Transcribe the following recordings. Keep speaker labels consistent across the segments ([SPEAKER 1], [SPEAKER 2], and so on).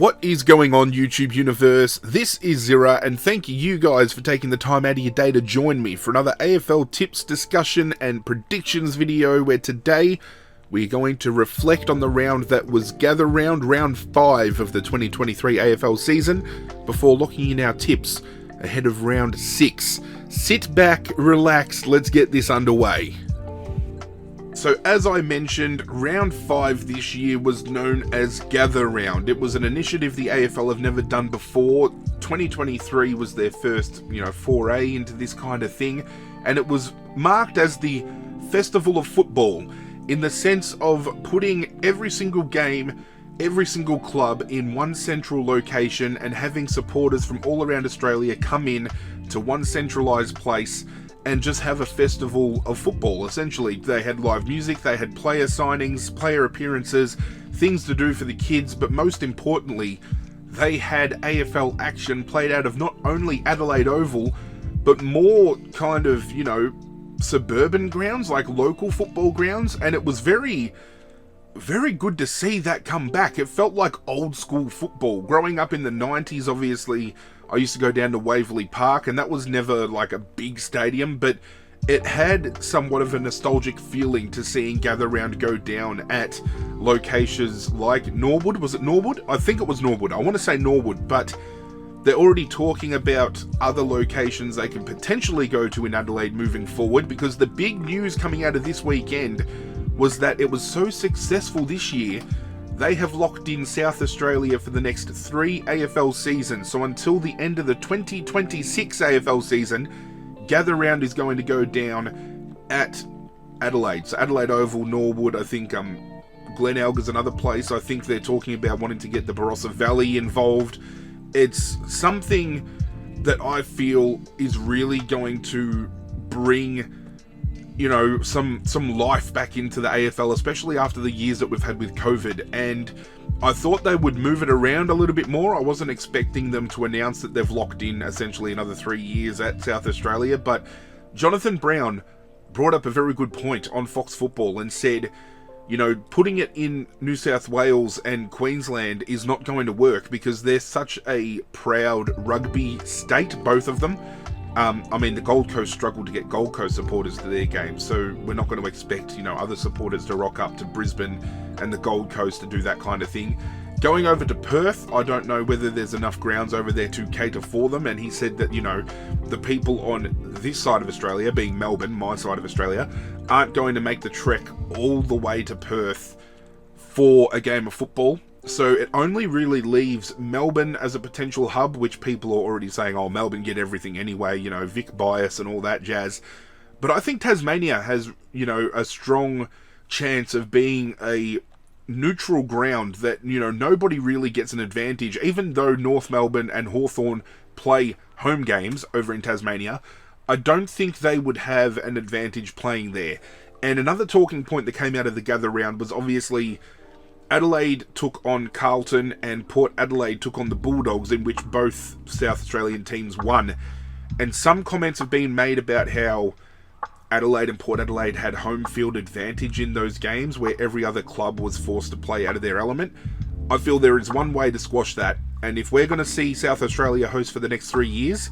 [SPEAKER 1] What is going on, YouTube universe? This is Zirra, and thank you guys for taking the time out of your day to join me for another AFL tips, discussion and predictions video, where today we're going to reflect on the round that was Gather Round, round 5 of the 2023 AFL season, before looking in our tips ahead of round 6. Sit back, relax, let's get this underway. So as I mentioned, round 5 this year was known as Gather Round. It was an initiative the AFL have never done before. 2023 was their first, foray into this kind of thing, and it was marked as the Festival of Football, in the sense of putting every single game, every single club in one central location and having supporters from all around Australia come in to one centralised place and just have a festival of football. Essentially, they had live music, they had player signings, player appearances, things to do for the kids, but most importantly, they had AFL action played out of not only Adelaide Oval, but more kind of, suburban grounds, like local football grounds, and it was very good to see that come back. It felt like old school football. Growing up in the 90s, obviously, I used to go down to Waverley Park, and that was never like a big stadium, but it had somewhat of a nostalgic feeling to seeing Gather Round go down at locations like Norwood. Was it Norwood? I think it was Norwood. I want to say Norwood, but they're already talking about other locations they can potentially go to in Adelaide moving forward, because the big news coming out of this weekend was that it was so successful this year, they have locked in South Australia for the next 3 AFL seasons. So until the end of the 2026 AFL season, Gather Round is going to go down at Adelaide. So Adelaide Oval, Norwood, I think Glenelg is another place. I think they're talking about wanting to get the Barossa Valley involved. It's something that I feel is really going to bring some life back into the AFL, especially after the years that we've had with COVID. And I thought they would move it around a little bit more. I wasn't expecting them to announce that they've locked in essentially another 3 years at South Australia, but Jonathan Brown brought up a very good point on Fox Football and said, putting it in New South Wales and Queensland is not going to work because they're such a proud rugby state, both of them. The Gold Coast struggled to get Gold Coast supporters to their games, so we're not going to expect, other supporters to rock up to Brisbane and the Gold Coast to do that kind of thing. Going over to Perth, I don't know whether there's enough grounds over there to cater for them, and he said that, the people on this side of Australia, being Melbourne, my side of Australia, aren't going to make the trek all the way to Perth for a game of football. So it only really leaves Melbourne as a potential hub, which people are already saying, oh, Melbourne get everything anyway, Vic bias and all that jazz. But I think Tasmania has, a strong chance of being a neutral ground that, nobody really gets an advantage. Even though North Melbourne and Hawthorn play home games over in Tasmania, I don't think they would have an advantage playing there. And another talking point that came out of the Gather Round was obviously Adelaide took on Carlton and Port Adelaide took on the Bulldogs, in which both South Australian teams won. And some comments have been made about how Adelaide and Port Adelaide had home field advantage in those games, where every other club was forced to play out of their element. I feel there is one way to squash that, and if we're going to see South Australia host for the next 3 years,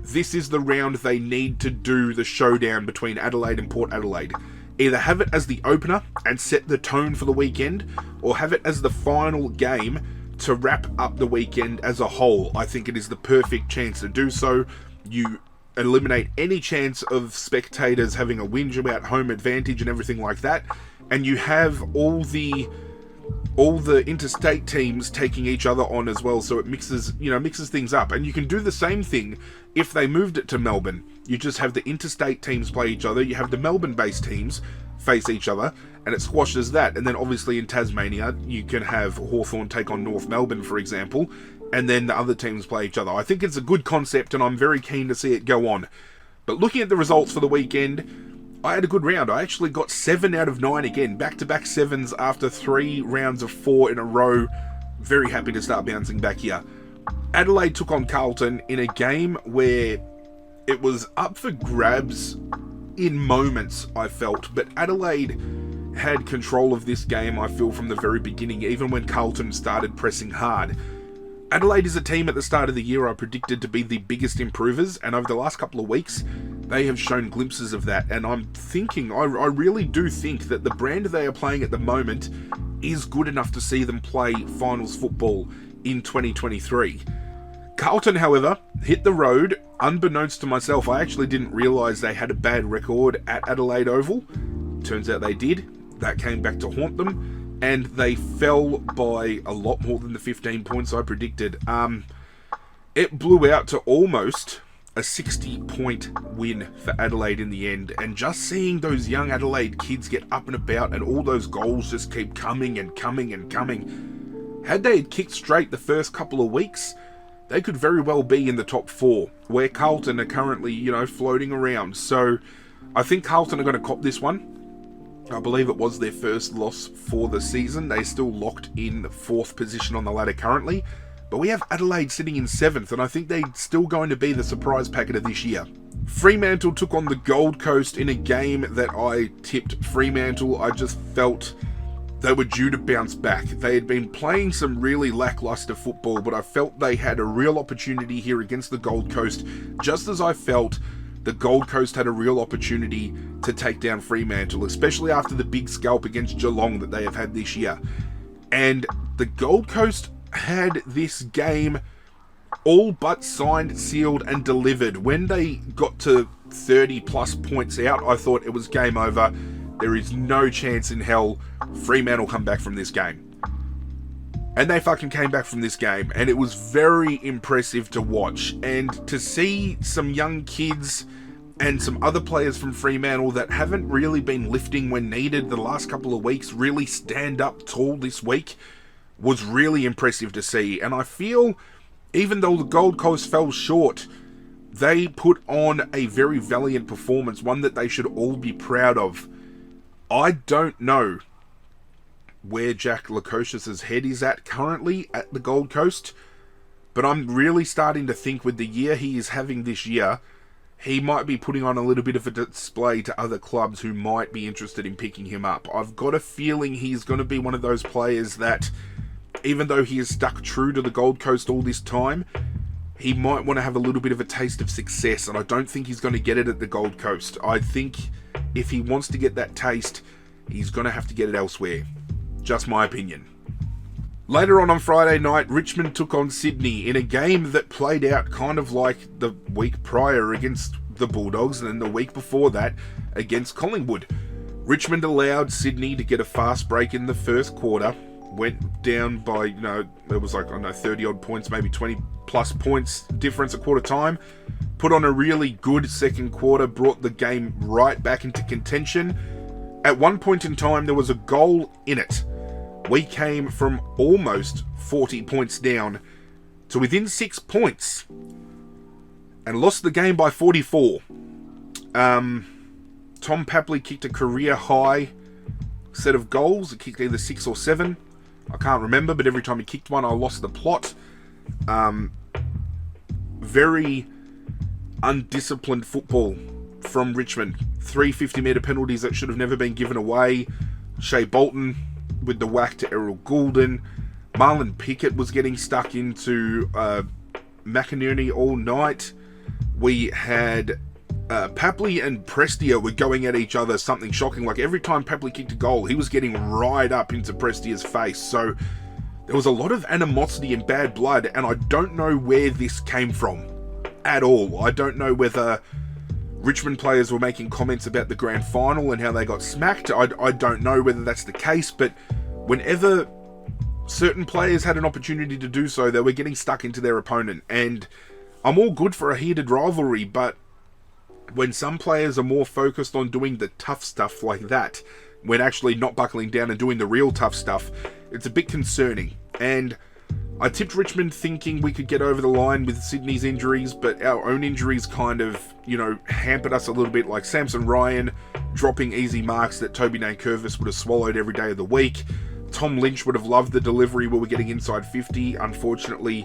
[SPEAKER 1] this is the round they need to do the showdown between Adelaide and Port Adelaide. Either have it as the opener and set the tone for the weekend, or have it as the final game to wrap up the weekend as a whole. I think it is the perfect chance to do so. You eliminate any chance of spectators having a whinge about home advantage and everything like that, and you have all the interstate teams taking each other on as well, so it mixes things up. And you can do the same thing if they moved it to Melbourne. You just have the interstate teams play each other, you have the Melbourne-based teams face each other, and it squashes that. And then obviously in Tasmania, you can have Hawthorn take on North Melbourne, for example, and then the other teams play each other. I think it's a good concept, and I'm very keen to see it go on. But looking at the results for the weekend, I had a good round. I actually got 7 out of 9 again, back-to-back 7s after 3 rounds of 4 in a row. Very happy to start bouncing back here. Adelaide took on Carlton in a game where it was up for grabs in moments, I felt, but Adelaide had control of this game, I feel, from the very beginning, even when Carlton started pressing hard. Adelaide is a team at the start of the year I predicted to be the biggest improvers, and over the last couple of weeks, they have shown glimpses of that, and I'm thinking, I really do think that the brand they are playing at the moment is good enough to see them play finals football in 2023. Carlton, however, hit the road. Unbeknownst to myself, I actually didn't realise they had a bad record at Adelaide Oval. Turns out they did. That came back to haunt them, and they fell by a lot more than the 15 points I predicted. It blew out to almost a 60-point win for Adelaide in the end, and just seeing those young Adelaide kids get up and about and all those goals just keep coming and coming and coming. Had they had kicked straight the first couple of weeks, they could very well be in the top 4, where Carlton are currently, floating around. So I think Carlton are going to cop this one. I believe it was their first loss for the season. They're still locked in 4th position on the ladder currently. But we have Adelaide sitting in 7th, and I think they're still going to be the surprise packet of this year. Fremantle took on the Gold Coast in a game that I tipped Fremantle. I just felt they were due to bounce back. They had been playing some really lackluster football, but I felt they had a real opportunity here against the Gold Coast, just as I felt the Gold Coast had a real opportunity to take down Fremantle, especially after the big scalp against Geelong that they have had this year. And the Gold Coast had this game all but signed, sealed and delivered. When they got to 30 plus points out, I thought it was game over. There is no chance in hell Fremantle come back from this game. And they fucking came back from this game, and it was very impressive to watch. And to see some young kids and some other players from Fremantle that haven't really been lifting when needed the last couple of weeks really stand up tall this week was really impressive to see. And I feel, even though the Gold Coast fell short, they put on a very valiant performance, one that they should all be proud of. I don't know where Jack Lukosius's head is at currently at the Gold Coast, but I'm really starting to think with the year he is having this year, he might be putting on a little bit of a display to other clubs who might be interested in picking him up. I've got a feeling he's going to be one of those players that, even though he is stuck true to the Gold Coast all this time, he might want to have a little bit of a taste of success, and I don't think he's going to get it at the Gold Coast. I think if he wants to get that taste, he's going to have to get it elsewhere. Just my opinion. Later on Friday night, Richmond took on Sydney in a game that played out kind of like the week prior against the Bulldogs, and then the week before that against Collingwood. Richmond allowed Sydney to get a fast break in the first quarter, went down by, there was 30 odd points, maybe 20 plus points difference a quarter time, put on a really good second quarter, brought the game right back into contention. At one point in time, there was a goal in it. We came from almost 40 points down to within 6 points and lost the game by 44. Tom Papley kicked a career high set of goals. He kicked either 6 or 7. I can't remember, but every time he kicked one, I lost the plot. Very undisciplined football from Richmond. 3 50-metre penalties that should have never been given away. Shea Bolton with the whack to Errol Goulden. Marlon Pickett was getting stuck into McInerney all night. We had Papley and Prestia were going at each other, something shocking. Like every time Papley kicked a goal, he was getting right up into Prestia's face. So there was a lot of animosity and bad blood, and I don't know where this came from at all. I don't know whether Richmond players were making comments about the grand final and how they got smacked. I don't know whether that's the case, but whenever certain players had an opportunity to do so, they were getting stuck into their opponent. And I'm all good for a heated rivalry, but when some players are more focused on doing the tough stuff like that, when actually not buckling down and doing the real tough stuff, it's a bit concerning. And I tipped Richmond thinking we could get over the line with Sydney's injuries, but our own injuries kind of, hampered us a little bit, like Samson Ryan dropping easy marks that Toby Nankervis would have swallowed every day of the week. Tom Lynch would have loved the delivery where we're getting inside 50. Unfortunately,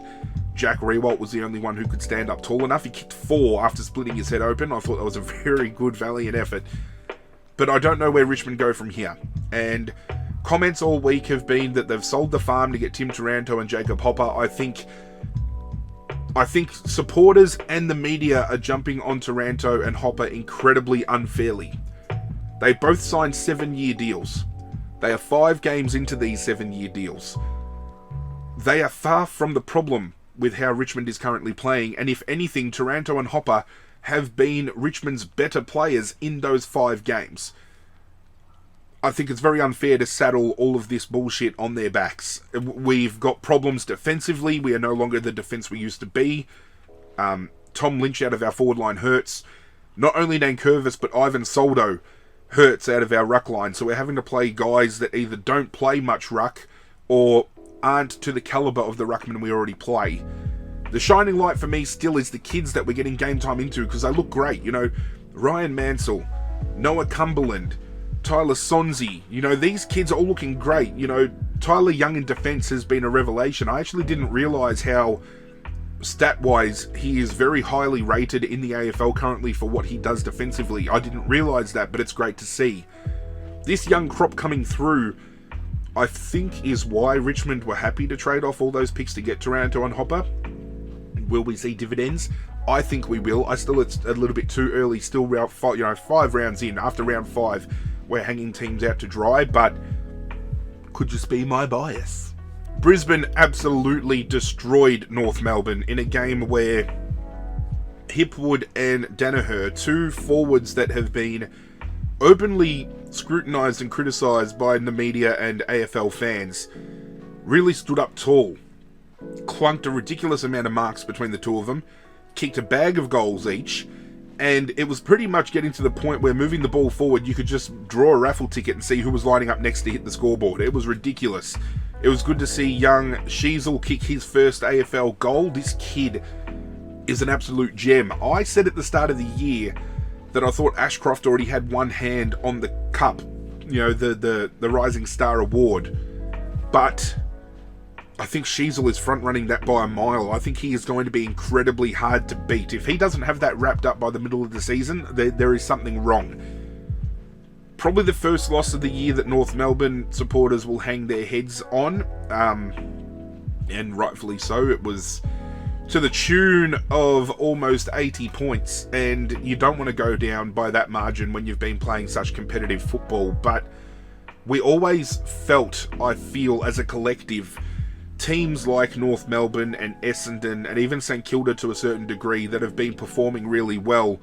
[SPEAKER 1] Jack Riewoldt was the only one who could stand up tall enough. He kicked 4 after splitting his head open. I thought that was a very good, valiant effort. But I don't know where Richmond go from here. And comments all week have been that they've sold the farm to get Tim Taranto and Jacob Hopper. I think I think supporters and the media are jumping on Taranto and Hopper incredibly unfairly. They both signed 7-year deals. They are 5 games into these 7-year deals. They are far from the problem with how Richmond is currently playing, and if anything, Taranto and Hopper have been Richmond's better players in those 5 games. I think it's very unfair to saddle all of this bullshit on their backs. We've got problems defensively. We are no longer the defence we used to be. Tom Lynch out of our forward line hurts. Not only Nankervis, but Ivan Soldo hurts out of our ruck line. So we're having to play guys that either don't play much ruck or aren't to the calibre of the ruckmen we already play. The shining light for me still is the kids that we're getting game time into, because they look great. You know, Ryan Mansell, Noah Cumberland, Tyler Sonzi, you know, these kids are all looking great. You know, Tyler Young in defence has been a revelation. I actually didn't realise how, stat-wise, he is very highly rated in the AFL currently for what he does defensively. I didn't realise that, but it's great to see. This young crop coming through, I think, is why Richmond were happy to trade off all those picks to get Taranto and Hopper. Will we see dividends? I think we will. It's a little bit too early. Still, round 5 rounds in. After round 5, we're hanging teams out to dry, but could just be my bias. Brisbane absolutely destroyed North Melbourne in a game where Hipwood and Danaher, 2 forwards that have been openly scrutinised and criticised by the media and AFL fans, really stood up tall, clunked a ridiculous amount of marks between the 2 of them, kicked a bag of goals each, and it was pretty much getting to the point where moving the ball forward, you could just draw a raffle ticket and see who was lining up next to hit the scoreboard. It was ridiculous. It was good to see young Sheasel kick his first AFL goal. This kid is an absolute gem. I said at the start of the year that I thought Ashcroft already had one hand on the cup, you know, the Rising Star Award, but I think Sheasel is front-running that by a mile. I think he is going to be incredibly hard to beat. If he doesn't have that wrapped up by the middle of the season, there is something wrong. Probably the first loss of the year that North Melbourne supporters will hang their heads on, and rightfully so. It was to the tune of almost 80 points, and you don't want to go down by that margin when you've been playing such competitive football, but we always felt, I feel, as a collective, teams like North Melbourne and Essendon and even St Kilda to a certain degree that have been performing really well,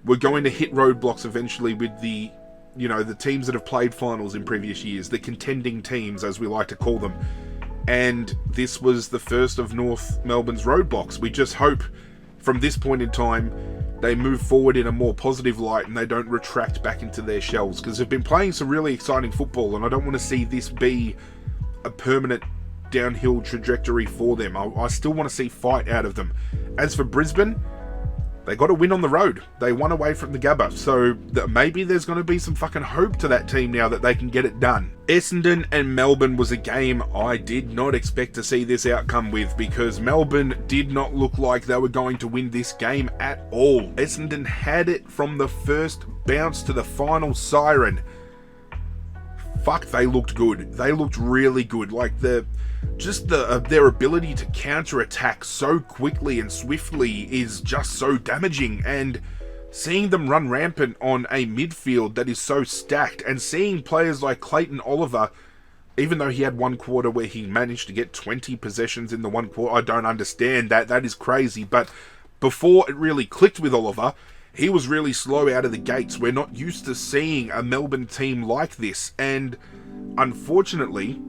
[SPEAKER 1] we're going to hit roadblocks eventually with the, you know, the teams that have played finals in previous years, the contending teams as we like to call them. And this was the first of North Melbourne's roadblocks. We just hope from this point in time they move forward in a more positive light and they don't retract back into their shells, because they've been playing some really exciting football and I don't want to see this be a permanent downhill trajectory for them. I still want to see fight out of them. As for Brisbane, they got a win on the road. They won away from the Gabba, so maybe there's going to be some fucking hope to that team now that they can get it done. Essendon and Melbourne was a game I did not expect to see this outcome with, because Melbourne did not look like they were going to win this game at all. Essendon had it from the first bounce to the final siren. Fuck, they looked good. They looked really good. Like, their ability to counter-attack so quickly and swiftly is just so damaging, and seeing them run rampant on a midfield that is so stacked, and seeing players like Clayton Oliver, even though he had one quarter where he managed to get 20 possessions in the one quarter, I don't understand that. That is crazy, but before it really clicked with Oliver, he was really slow out of the gates. We're not used to seeing a Melbourne team like this, and unfortunately,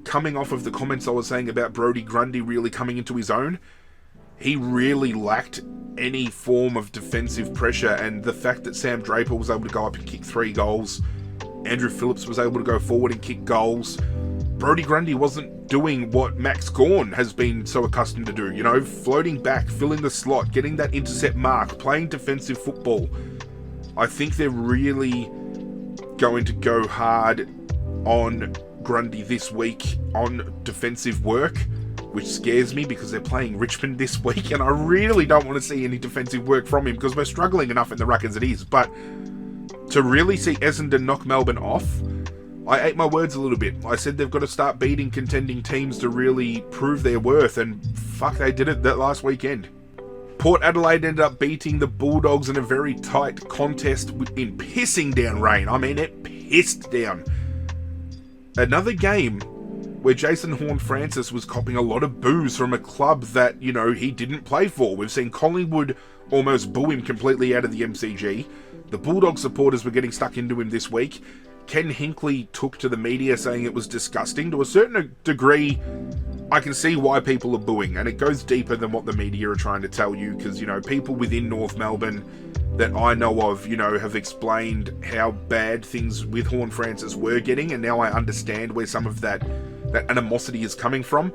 [SPEAKER 1] coming off of the comments I was saying about Brodie Grundy really coming into his own, he really lacked any form of defensive pressure, and the fact that Sam Draper was able to go up and kick 3 goals, Andrew Phillips was able to go forward and kick goals, Brodie Grundy wasn't doing what Max Gawn has been so accustomed to do, you know, floating back, filling the slot, getting that intercept mark, playing defensive football. I think they're really going to go hard on Grundy this week on defensive work, which scares me because they're playing Richmond this week, and I really don't want to see any defensive work from him because we're struggling enough in the ruck as it is. But to really see Essendon knock Melbourne off, I ate my words a little bit. I said they've got to start beating contending teams to really prove their worth, and fuck, they did it that last weekend. Port Adelaide ended up beating the Bulldogs in a very tight contest in pissing down rain. I mean, it pissed down. Another game where Jason Horne-Francis was copping a lot of boos from a club that, you know, he didn't play for. We've seen Collingwood almost boo him completely out of the MCG. The Bulldog supporters were getting stuck into him this week. Ken Hinkley took to the media saying it was disgusting. To a certain degree, I can see why people are booing, and it goes deeper than what the media are trying to tell you, because, you know, people within North Melbourne that I know of, you know, have explained how bad things with Horne-Francis were getting, and now I understand where some of that animosity is coming from.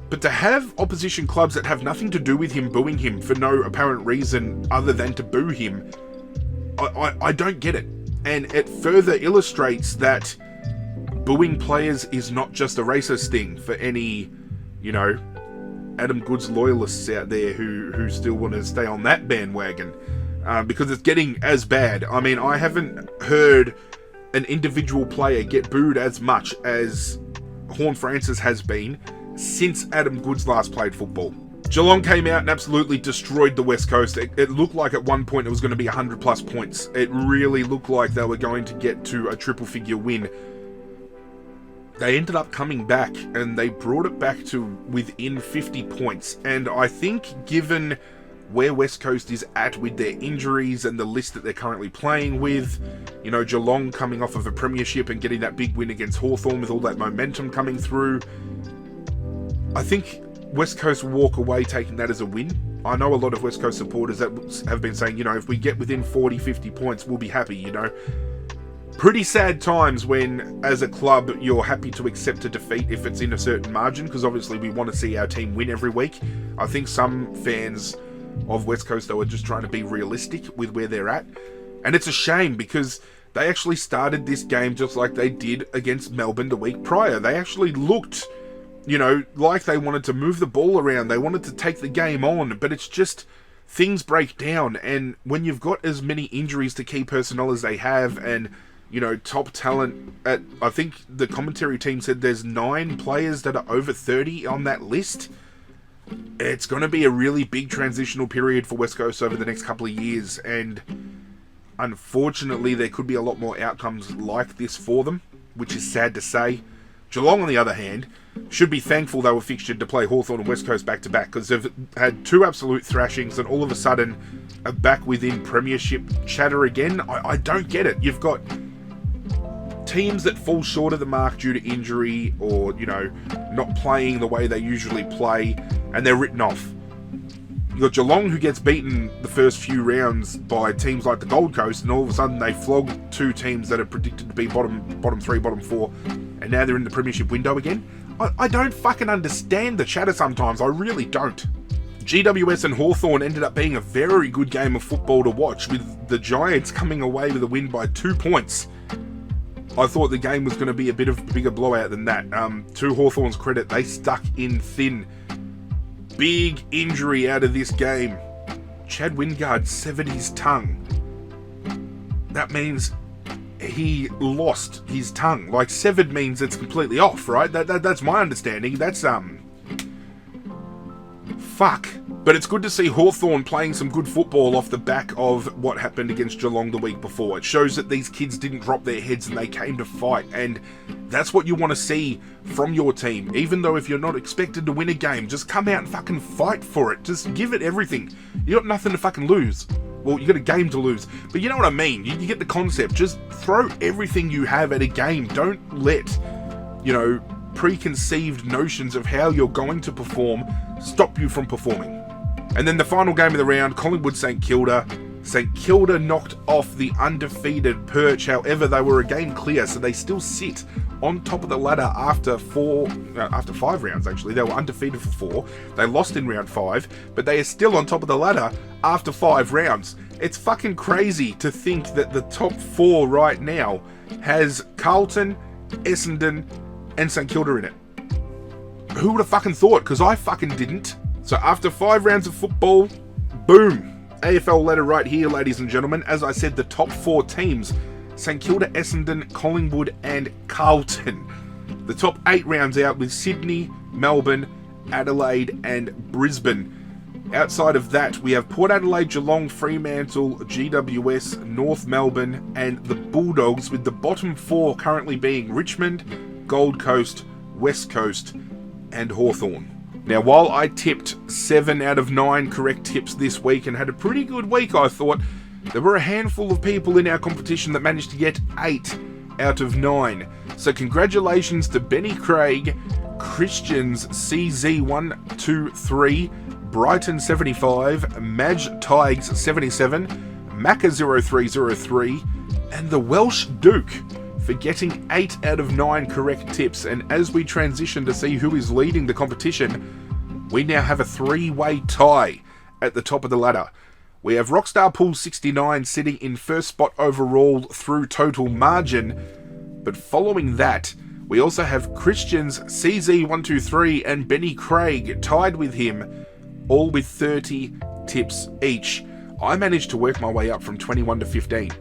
[SPEAKER 1] But to have opposition clubs that have nothing to do with him booing him for no apparent reason other than to boo him, I don't get it. And it further illustrates that booing players is not just a racist thing for any, you know, Adam Goodes loyalists out there who still want to stay on that bandwagon. Because it's getting as bad. I mean, I haven't heard an individual player get booed as much as Horne-Francis has been since Adam Goodes last played football. Geelong came out and absolutely destroyed the West Coast. It looked like at one point it was going to be 100 plus points. It really looked like they were going to get to a triple figure win. They ended up coming back and they brought it back to within 50 points. And I think given where West Coast is at with their injuries and the list that they're currently playing with, you know, Geelong coming off of a premiership and getting that big win against Hawthorn with all that momentum coming through, I think West Coast will walk away taking that as a win. I know a lot of West Coast supporters that have been saying, you know, if we get within 40, 50 points, we'll be happy, you know. Pretty sad times when, as a club, you're happy to accept a defeat if it's in a certain margin, because obviously we want to see our team win every week. I think some fans of West Coast, though, are just trying to be realistic with where they're at. And it's a shame because they actually started this game just like they did against Melbourne the week prior. They actually looked, you know, like they wanted to move the ball around. They wanted to take the game on, but it's just things break down. And when you've got as many injuries to key personnel as they have, and, you know, top talent at, I think the commentary team said there's 9 players that are over 30 on that list. It's going to be a really big transitional period for West Coast over the next couple of years, and unfortunately there could be a lot more outcomes like this for them, which is sad to say. Geelong, on the other hand, should be thankful they were fixtured to play Hawthorn and West Coast back-to-back, because they've had 2 absolute thrashings and all of a sudden are back within premiership chatter again. I don't get it. You've got teams that fall short of the mark due to injury or, you know, not playing the way they usually play, and they're written off. You've got Geelong, who gets beaten the first few rounds by teams like the Gold Coast, and all of a sudden they flog 2 teams that are predicted to be bottom 3, bottom 4, and now they're in the premiership window again. I don't fucking understand the chatter sometimes. I really don't. GWS and Hawthorn ended up being a very good game of football to watch, with the Giants coming away with a win by 2 points. I thought the game was going to be a bit of a bigger blowout than that. To Hawthorn's credit, they stuck in thin. Big injury out of this game. Chad Wingard severed his tongue. That means he lost his tongue. Like, severed means it's completely off, right? That's my understanding. That's, fuck. But it's good to see Hawthorn playing some good football off the back of what happened against Geelong the week before. It shows that these kids didn't drop their heads and they came to fight, and that's what you want to see from your team. Even though if you're not expected to win a game, just come out and fucking fight for it. Just give it everything. You got nothing to fucking lose. Well, you got a game to lose, but you know what I mean. You get the concept. Just throw everything you have at a game. Don't let, you know, preconceived notions of how you're going to perform stop you from performing. And then the final game of the round, Collingwood St Kilda. St Kilda knocked off the undefeated Perch. However, they were a game clear, so they still sit on top of the ladder after 5 rounds, actually. They were undefeated for 4. They lost in round 5, but they are still on top of the ladder after 5 rounds. It's fucking crazy to think that the top 4 right now has Carlton, Essendon, and St Kilda in it. Who would have fucking thought? Because I fucking didn't. So after 5 rounds of football, boom, AFL ladder right here, ladies and gentlemen. As I said, the top 4 teams, St Kilda, Essendon, Collingwood and Carlton. The top 8 rounds out with Sydney, Melbourne Adelaide and Brisbane. Outside of that, we have Port Adelaide, Geelong, Fremantle, GWS, North Melbourne, and the Bulldogs, with the bottom four currently being Richmond, Gold Coast, West Coast, and Hawthorn. Now, while I tipped 7 out of 9 correct tips this week and had a pretty good week, I thought, there were a handful of people in our competition that managed to get 8 out of 9. So congratulations to Benny Craig, Christians CZ123, Brighton 75, Madge Tiges 77, Macca0303, and the Welsh Duke for getting 8 out of 9 correct tips. And as we transition to see who is leading the competition, we now have a 3-way tie at the top of the ladder. We have Rockstar Pool 69 sitting in first spot overall through total margin, but following that, we also have Christians CZ123 and Benny Craig tied with him, all with 30 tips each. I managed to work my way up from 21 to 15.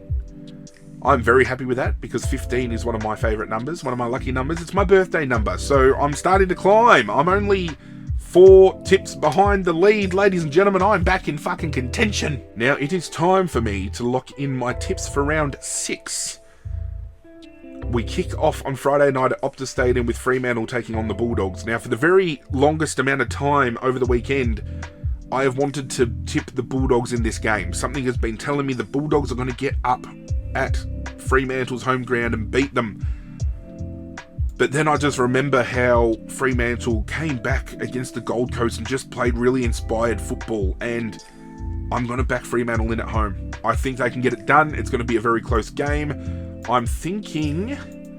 [SPEAKER 1] I'm very happy with that because 15 is one of my favourite numbers, one of my lucky numbers. It's my birthday number, so I'm starting to climb. I'm only 4 tips behind the lead, ladies and gentlemen. I'm back in fucking contention. Now it is time for me to lock in my tips for round 6. We kick off on Friday night at Optus Stadium with Fremantle taking on the Bulldogs. Now, for the very longest amount of time over the weekend, I have wanted to tip the Bulldogs in this game. Something has been telling me the Bulldogs are going to get up at Fremantle's home ground and beat them. But then I just remember how Fremantle came back against the Gold Coast and just played really inspired football, and I'm going to back Fremantle in at home. I think they can get it done. It's going to be a very close game. I'm thinking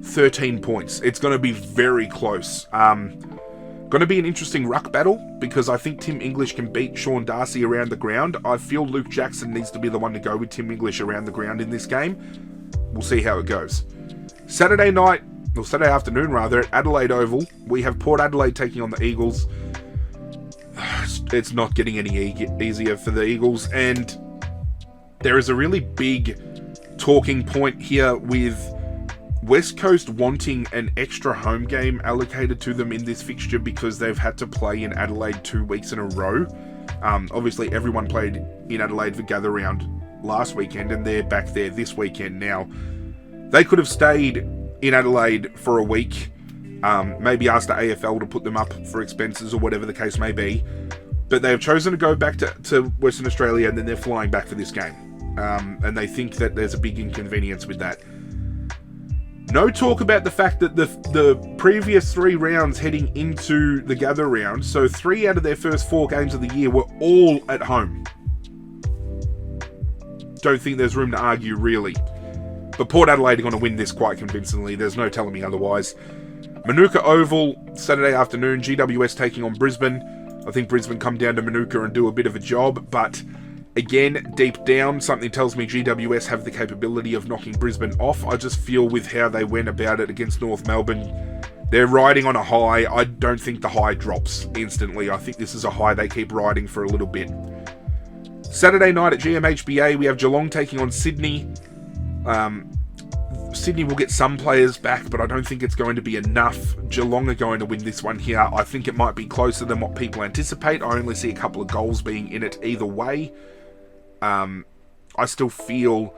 [SPEAKER 1] 13 points. It's going to be very close. Going to be an interesting ruck battle because I think Tim English can beat Sean Darcy around the ground. I feel Luke Jackson needs to be the one to go with Tim English around the ground in this game. We'll see how it goes. Saturday night, or Saturday afternoon rather, at Adelaide Oval, we have Port Adelaide taking on the Eagles. It's not getting any easier for the Eagles, and there is a really big talking point here with West Coast wanting an extra home game allocated to them in this fixture because they've had to play in Adelaide 2 weeks in a row. Obviously, everyone played in Adelaide for Gather Round last weekend, and they're back there this weekend now. They could have stayed in Adelaide for a week, maybe asked the AFL to put them up for expenses or whatever the case may be, but they have chosen to go back to Western Australia, and then they're flying back for this game. And they think that there's a big inconvenience with that. No talk about the fact that the previous 3 rounds heading into the Gather Round, so 3 out of their first 4 games of the year were all at home. Don't think there's room to argue, really. But Port Adelaide are going to win this quite convincingly. There's no telling me otherwise. Manuka Oval, Saturday afternoon, GWS taking on Brisbane. I think Brisbane come down to Manuka and do a bit of a job, but again, deep down, something tells me GWS have the capability of knocking Brisbane off. I just feel with how they went about it against North Melbourne, they're riding on a high. I don't think the high drops instantly. I think this is a high they keep riding for a little bit. Saturday night at GMHBA, we have Geelong taking on Sydney. Sydney will get some players back, but I don't think it's going to be enough. Geelong are going to win this one here. I think it might be closer than what people anticipate. I only see a couple of goals being in it either way. I still feel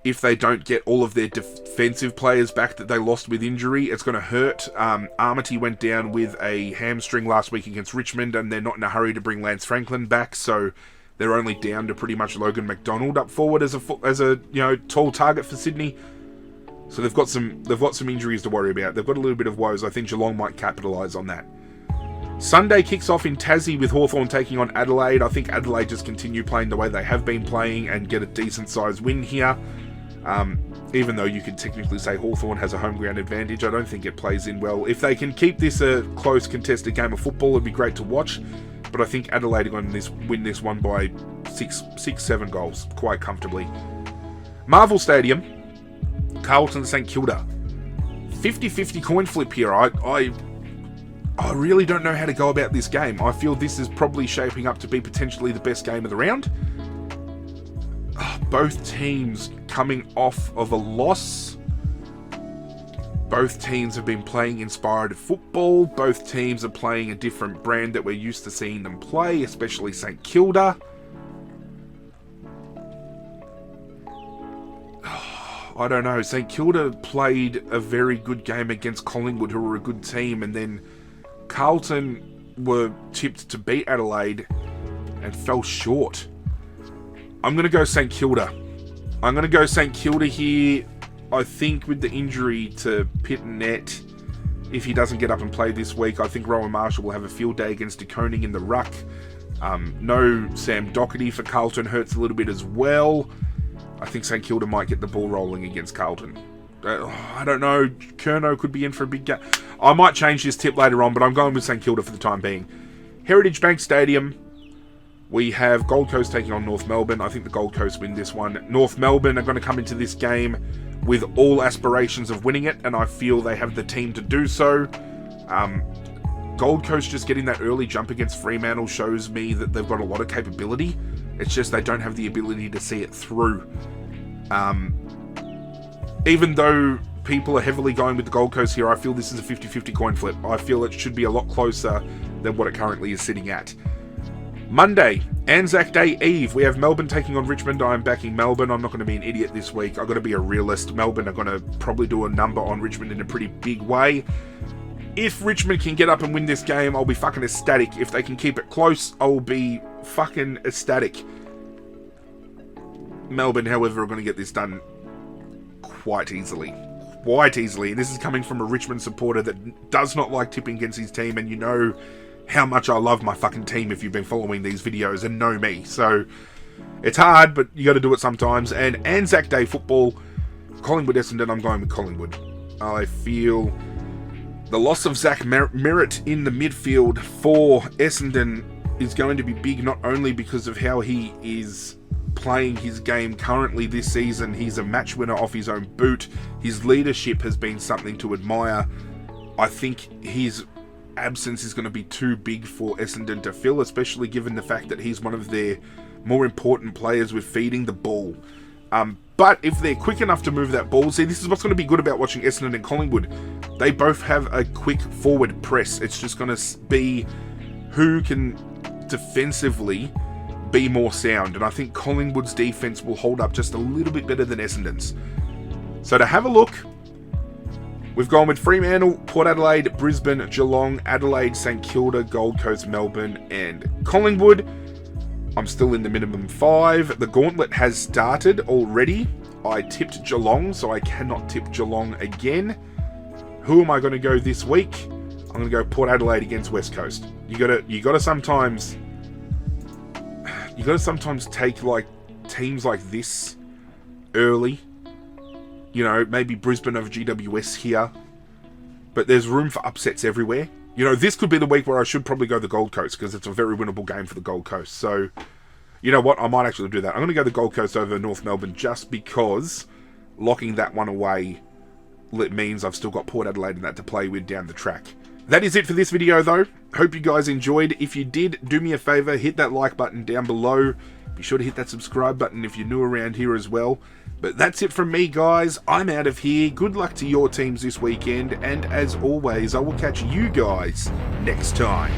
[SPEAKER 1] if they don't get all of their defensive players back that they lost with injury, it's going to hurt. Armity went down with a hamstring last week against Richmond, and they're not in a hurry to bring Lance Franklin back, so they're only down to pretty much Logan McDonald up forward as a tall target for Sydney. So they've got some injuries to worry about. They've got a little bit of woes. I think Geelong might capitalise on that. Sunday kicks off in Tassie with Hawthorn taking on Adelaide. I think Adelaide just continue playing the way they have been playing and get a decent sized win here. Even though you could technically say Hawthorn has a home ground advantage, I don't think it plays in well. If they can keep this a close contested game of football, it'd be great to watch. But I think Adelaide are going to win this one by 6-7 goals quite comfortably. Marvel Stadium, Carlton St Kilda. 50-50 coin flip here. I really don't know how to go about this game. I feel this is probably shaping up to be potentially the best game of the round. Both teams coming off of a loss. Both teams have been playing inspired football. Both teams are playing a different brand that we're used to seeing them play, especially St Kilda. I don't know. St Kilda played a very good game against Collingwood, who were a good team, and then Carlton were tipped to beat Adelaide and fell short. I'm going to go St Kilda. I'm going to go St Kilda here. I think with the injury to Pitnet, if he doesn't get up and play this week, I think Rowan Marshall will have a field day against De Koning in the ruck. No Sam Doherty for Carlton hurts a little bit as well. I think St Kilda might get the ball rolling against Carlton. I don't know. Curnow could be in for a big game. I might change this tip later on, but I'm going with St Kilda for the time being. Heritage Bank Stadium. We have Gold Coast taking on North Melbourne. I think the Gold Coast win this one. North Melbourne are going to come into this game with all aspirations of winning it, and I feel they have the team to do so. Gold Coast just getting that early jump against Fremantle shows me that they've got a lot of capability. It's just they don't have the ability to see it through. Even though people are heavily going with the Gold Coast here, I feel this is a 50-50 coin flip. I feel it should be a lot closer than what it currently is sitting at. Monday, Anzac Day Eve. We have Melbourne taking on Richmond. I'm backing Melbourne. I'm not going to be an idiot this week. I've got to be a realist. Melbourne are going to probably do a number on Richmond in a pretty big way. If Richmond can get up and win this game, I'll be fucking ecstatic. If they can keep it close, I'll be fucking ecstatic. Melbourne, however, are going to get this done quite easily. Quite easily. And this is coming from a Richmond supporter that does not like tipping against his team, and you know how much I love my fucking team if you've been following these videos and know me. So, it's hard, but you got to do it sometimes. And Anzac Day football, Collingwood Essendon, I'm going with Collingwood. I feel the loss of Zach Merritt in the midfield for Essendon is going to be big, not only because of how he is playing his game currently this season. He's a match winner off his own boot. His leadership has been something to admire. I think his absence is going to be too big for Essendon to fill, especially given the fact that he's one of their more important players with feeding the ball. But if they're quick enough to move that ball, see, this is what's going to be good about watching Essendon and Collingwood. They both have a quick forward press. It's just going to be who can defensively be more sound, and I think Collingwood's defense will hold up just a little bit better than Essendon's. So to have a look, we've gone with Fremantle, Port Adelaide, Brisbane, Geelong, Adelaide, St Kilda, Gold Coast, Melbourne, and Collingwood. I'm still in the minimum 5. The gauntlet has started already. I tipped Geelong, so I cannot tip Geelong again. Who am I going to go this week? I'm going to go Port Adelaide against West Coast. You gotta sometimes take like teams like this early. You know, maybe Brisbane over GWS here. But there's room for upsets everywhere. You know, this could be the week where I should probably go the Gold Coast, because it's a very winnable game for the Gold Coast. So, you know what? I might actually do that. I'm going to go the Gold Coast over North Melbourne, just because locking that one away means I've still got Port Adelaide and that to play with down the track. That is it for this video, though. Hope you guys enjoyed. If you did, do me a favor, hit that like button down below. Be sure to hit that subscribe button if you're new around here as well. But that's it from me, guys. I'm out of here. Good luck to your teams this weekend. And as always, I will catch you guys next time.